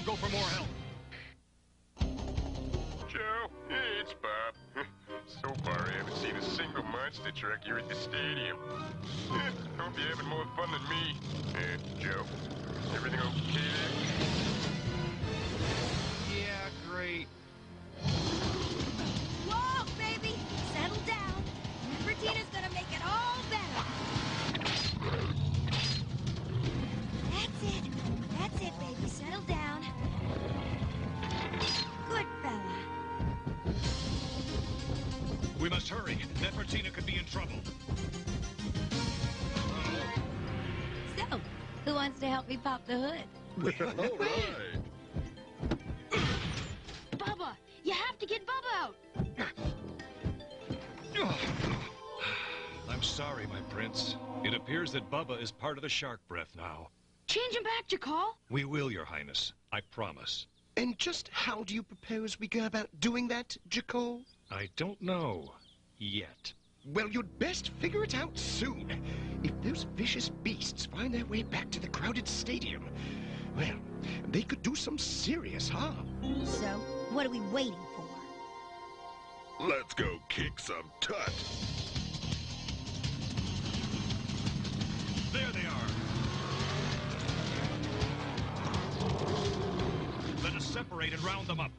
I'll go for more help. Joe, hey, it's Bob. So far, I haven't seen a single monster truck here at the stadium. Hope you're having more fun than me. Joe, everything okay there? Yeah, great. Whoa, baby! Settle down. Nefertina's gonna make it all better. That's it. That's it, baby. Settle down. Good fella. We must hurry. Nefertina could be in trouble. So, who wants to help me pop the hood? All right. Bubba! You have to get Bubba out! I'm sorry, my prince. It appears that Bubba is part of the shark breath now. Change him back, Jakal. We will, your highness. I promise. And just how do you propose we go about doing that, Jakal? I don't know. Yet. Well, you'd best figure it out soon. If those vicious beasts find their way back to the crowded stadium, well, they could do some serious harm. So, what are we waiting for? Let's go kick some tut. There they are. Let us separate and round them up.